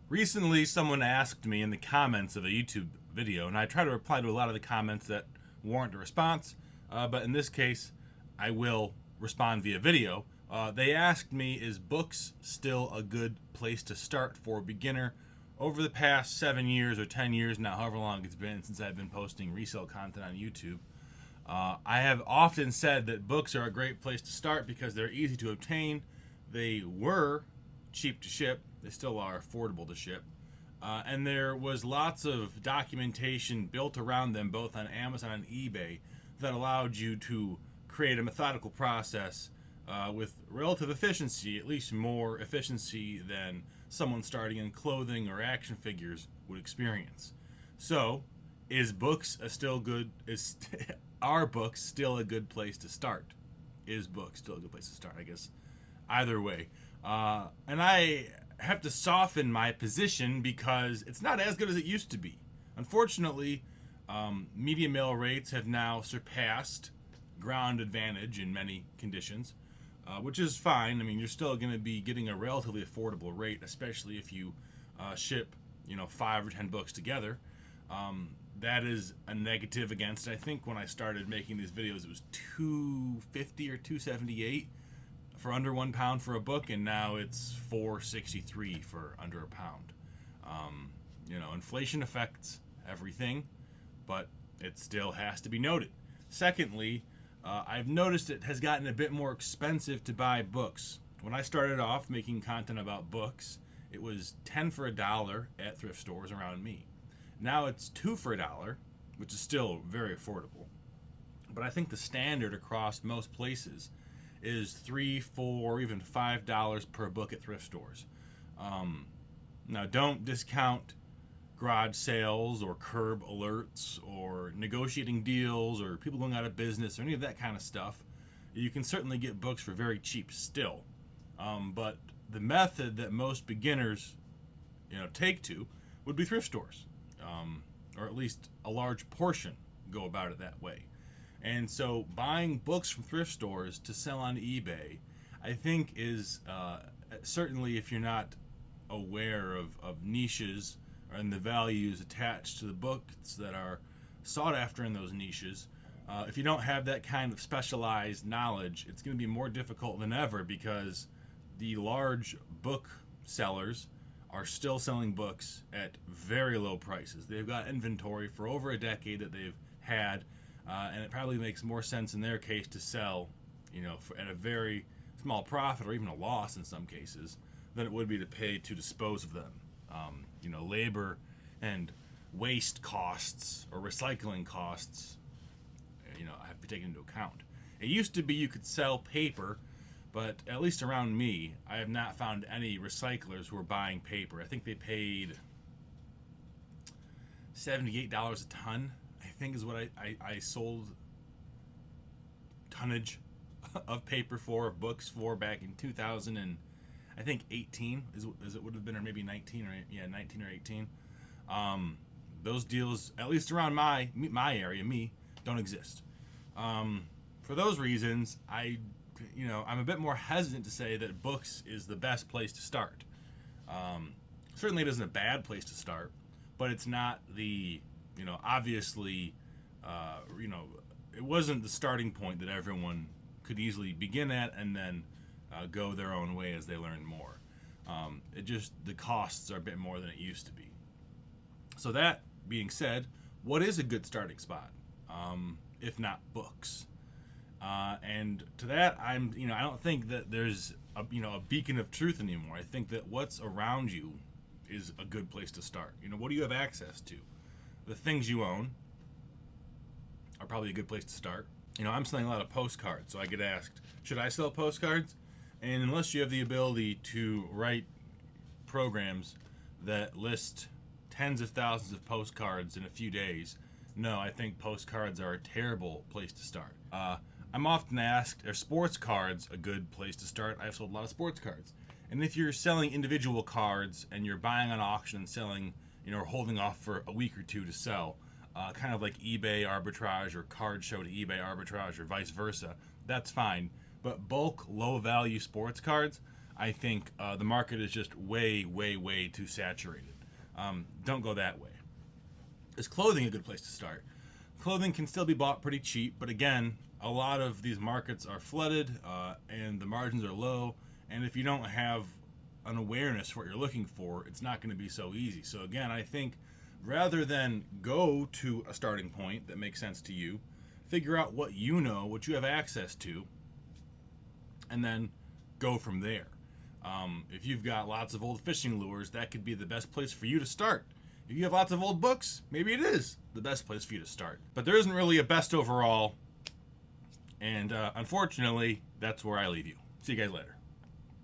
Recently, someone asked me in the comments of a YouTube video, and I try to reply to a lot of the comments that warrant a response, but in this case, I will respond via video. They asked me, is books still a good place to start for a beginner? Over the past 7 years or 10 years now, however long it's been since I've been posting resale content on YouTube, I have often said that books are a great place to start because they're easy to obtain. They were cheap to ship. They still are affordable to ship. And there was lots of documentation built around them, both on Amazon and eBay, that allowed you to create a methodical process with relative efficiency, at least more efficiency than someone starting in clothing or action figures would experience. So, are books still a good place to start? Is books still a good place to start? I guess either way. And I have to soften my position because it's not as good as it used to be. Unfortunately, media mail rates have now surpassed ground advantage in many conditions, which is fine. I mean, you're still going to be getting a relatively affordable rate, especially if you ship, 5 or 10 books together. That is a negative against it. I think when I started making these videos, it was $2.50 or $2.78 for under £1 for a book, and now it's $4.63 for under a pound. Inflation affects everything, but it still has to be noted. Secondly, I've noticed it has gotten a bit more expensive to buy books. When I started off making content about books, it was 10 for $1 at thrift stores around me. Now it's 2 for $1, which is still very affordable. But I think the standard across most places is $3, $4, even $5 per book at thrift stores. Now, don't discount garage sales or curb alerts or negotiating deals or people going out of business or any of that kind of stuff. You can certainly get books for very cheap still. But the method that most beginners, take to would be thrift stores, or at least a large portion go about it that way. And so buying books from thrift stores to sell on eBay, I think is, certainly if you're not aware of niches and the values attached to the books that are sought after in those niches, if you don't have that kind of specialized knowledge, it's going to be more difficult than ever because the large book sellers are still selling books at very low prices. They've got inventory for over a decade that they've had, and it probably makes more sense in their case to sell, at a very small profit or even a loss in some cases than it would be to pay to dispose of them. Labor and waste costs or recycling costs, have to be taken into account. It used to be you could sell paper, but at least around me, I have not found any recyclers who are buying paper. I think they paid $78 a ton, I think is what I sold tonnage of paper of books for back in 2000 and I think 18 is it would have been, or maybe 19 or 18. Those deals, at least around my area, don't exist. For those reasons, I'm a bit more hesitant to say that books is the best place to start. Certainly it isn't a bad place to start, but it's not the, obviously, it wasn't the starting point that everyone could easily begin at and then go their own way as they learn more. The costs are a bit more than it used to be. So that being said, what is a good starting spot, if not books? And to that, I don't think that there's a beacon of truth anymore. I think that what's around you is a good place to start. What do you have access to? The things you own are probably a good place to start. I'm selling a lot of postcards, so I get asked, should I sell postcards? And unless you have the ability to write programs that list tens of thousands of postcards in a few days, no, I think postcards are a terrible place to start. I'm often asked, are sports cards a good place to start? I've sold a lot of sports cards. And if you're selling individual cards and you're buying on auction and selling, or holding off for a week or two to sell, kind of like eBay arbitrage or card show to eBay arbitrage or vice versa, that's fine. But bulk, low-value sports cards, I think the market is just way, way, way too saturated. Don't go that way. Is clothing a good place to start? Clothing can still be bought pretty cheap, but again, a lot of these markets are flooded and the margins are low. And if you don't have an awareness for what you're looking for, it's not going to be so easy. So again, I think rather than go to a starting point that makes sense to you, figure out what you know, what you have access to, and then go from there. If you've got lots of old fishing lures, that could be the best place for you to start. If you have lots of old books, maybe it is the best place for you to start. But there isn't really a best overall, and unfortunately, that's where I leave you. See you guys later.